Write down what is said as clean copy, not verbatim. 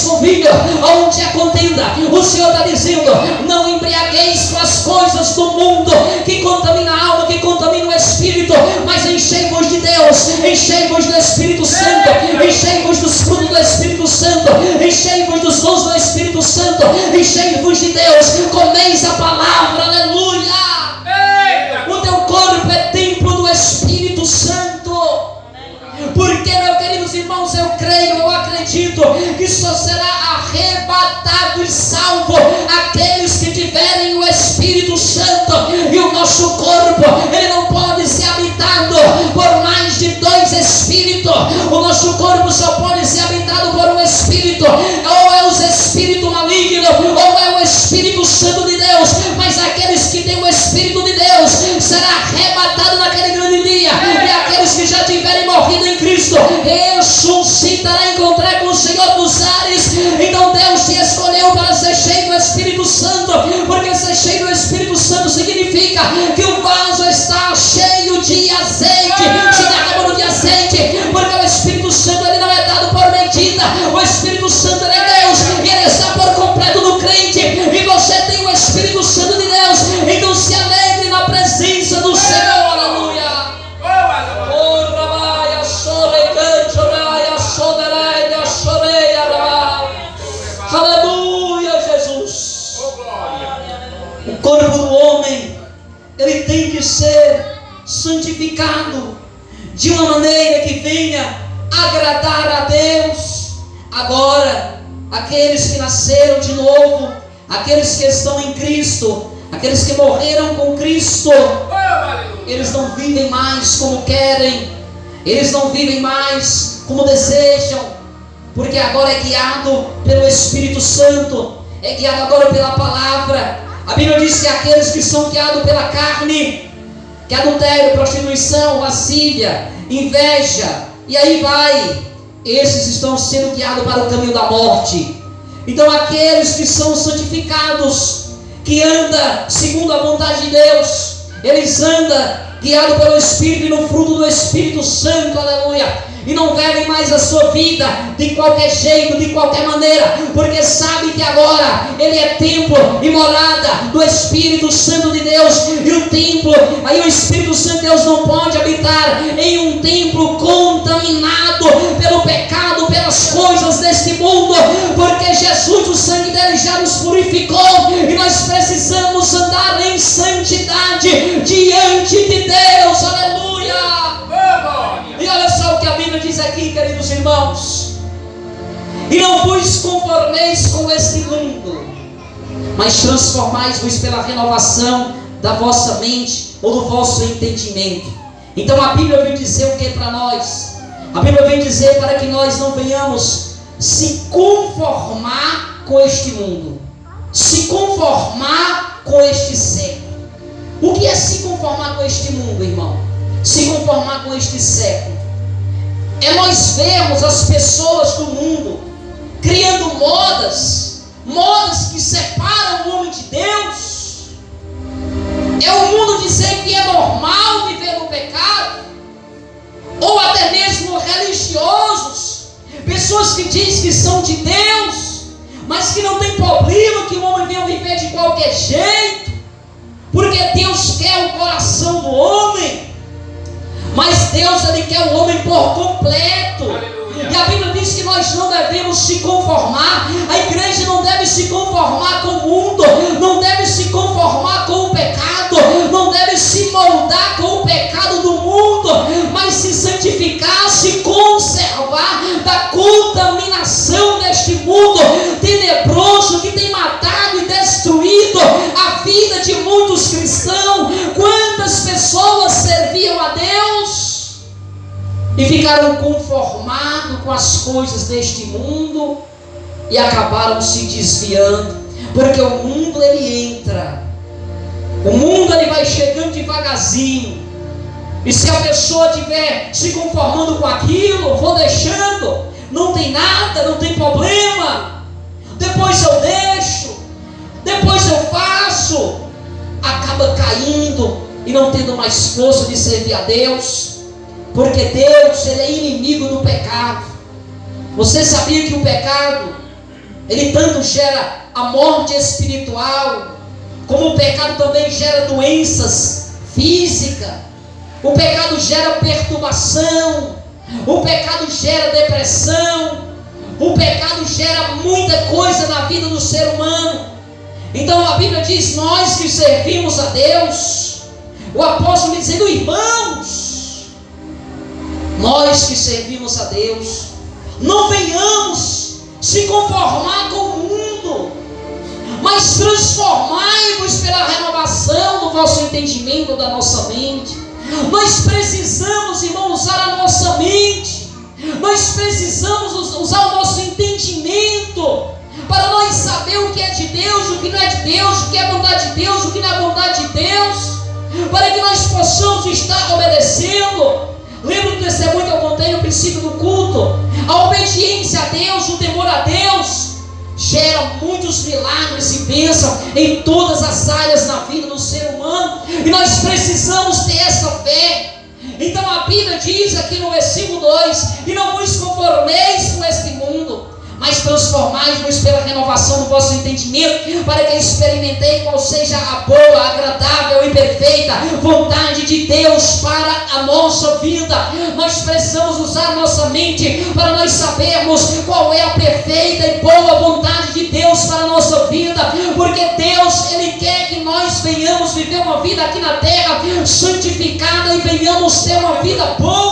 convívio onde há contenda. O Senhor está dizendo: não embriagueis com as coisas do mundo, que contamina a alma, que contamina o espírito, mas enchei-vos de Deus, enchei-vos do Espírito Santo, enchei-vos dos frutos do Espírito Santo, enchei-vos dos dons do Espírito Santo, enchei-vos de Deus, comeis a palavra, aleluia. O teu corpo é templo do Espírito Santo. Porque, meus queridos irmãos, eu creio, eu acredito que só será arrebatado e salvo aqueles que tiverem o Espírito Santo. E o nosso corpo, ele não pode ser habitado por mais de 2 espíritos. O nosso corpo só pode ser habitado por um espírito. Ou é os espíritos malignos, ou é o Espírito Santo de Deus. Mas aqueles que têm o Espírito de Deus será arrebatado naquele grande dia. E aqueles que já tiverem morrido em Cristo, ressuscitará, encontrar com o Senhor nos ares. Então Deus te escolheu para ser cheio do Espírito Santo, porque ser cheio do Espírito Santo significa que o vaso está cheio de azeite, se derramando de azeite, porque o Espírito Santo ele não é dado por medida. O Espírito Santo ele é Deus, e ele está por completo no crente, e você tem o Espírito Santo de Deus. Então se alegre na presença do Senhor, aleluia. Aleluia, Jesus. O corpo do homem, ele tem que ser santificado de uma maneira que venha agradar a Deus. Agora, aqueles que nasceram de novo, aqueles que estão em Cristo, aqueles que morreram com Cristo, eles não vivem mais como querem, eles não vivem mais como desejam, porque agora é guiado pelo Espírito Santo, é guiado agora pela palavra. A Bíblia diz que aqueles que são guiados pela carne, que é adultério, prostituição, lascívia, inveja, e aí vai, esses estão sendo guiados para o caminho da morte. Então aqueles que são santificados, que andam segundo a vontade de Deus, eles andam guiados pelo Espírito e no fruto do Espírito Santo, aleluia. E não vivem mais a sua vida de qualquer jeito, de qualquer maneira, porque sabe que agora ele é templo e morada do Espírito Santo de Deus. E o templo, aí o Espírito Santo de Deus não pode habitar em um templo contaminado pelo pecado, pelas coisas deste mundo, porque Jesus, o sangue dele já nos purificou, e nós precisamos andar em santidade diante de Deus, aleluia. E olha só o que a Bíblia diz aqui, queridos irmãos: e não vos conformeis com este mundo, mas transformais-vos pela renovação da vossa mente, ou do vosso entendimento. Então a Bíblia vem dizer o que para nós? A Bíblia vem dizer para que nós não venhamos se conformar com este mundo, se conformar com este século. O que é se conformar com este mundo, irmão? Se conformar com este século é nós vermos as pessoas do mundo criando modas que separam o homem de Deus. É o mundo dizer que é normal viver no pecado, ou até mesmo religiosos, pessoas que dizem que são de Deus, mas que não tem problema que o homem venha viver de qualquer jeito, porque Deus quer o coração do homem. Mas Deus, ele quer o homem por completo. Aleluia. E a Bíblia diz que nós não devemos se conformar. A igreja não deve se conformar com o mundo, não deve se conformar com o pecado, não deve se moldar com o pecado do mundo, mas se santificar, se conservar da contaminação deste mundo tenebroso que tem matado e destruído a vida de muitos cristãos. Quantas pessoas serviam a Deus e ficaram conformados com as coisas deste mundo e acabaram se desviando, porque o mundo ele entra, o mundo ele vai chegando devagarzinho, e se a pessoa estiver se conformando com aquilo, vou deixando, não tem nada, não tem problema, depois eu deixo, depois eu faço, acaba caindo e não tendo mais força de servir a Deus, porque Deus ele é inimigo do pecado. Você sabia que o pecado Ele tanto gera a morte espiritual, como o pecado também gera doenças físicas. O pecado gera perturbação, o pecado gera depressão, o pecado gera muita coisa na vida do ser humano. Então a Bíblia diz: nós que servimos a Deus, o apóstolo dizendo: irmãos, nós que servimos a Deus, não venhamos se conformar com o mundo, mas transformai-vos pela renovação do vosso entendimento, da nossa mente. Nós precisamos, irmão, usar a nossa mente, nós precisamos usar o nosso entendimento, para nós saber o que é de Deus, o que não é de Deus, o que é vontade de Deus, o que não é vontade de Deus, para que nós possamos estar obedecendo. Lembra do testemunho que eu contei no princípio do culto? A obediência a Deus, o temor a Deus, gera muitos milagres e bênçãos em todas as áreas na vida do ser humano, e nós precisamos ter essa fé. Então a Bíblia diz aqui no versículo 2: e não vos conformeis com este mundo, mas transformai-vos pela renovação do vosso entendimento, para que experimentei qual seja a boa, agradável e perfeita vontade de Deus para a nossa vida. Nós precisamos usar nossa mente para nós sabermos qual é a perfeita e boa vontade de Deus para a nossa vida, porque Deus, Ele quer que nós venhamos viver uma vida aqui na terra santificada e venhamos ter uma vida boa.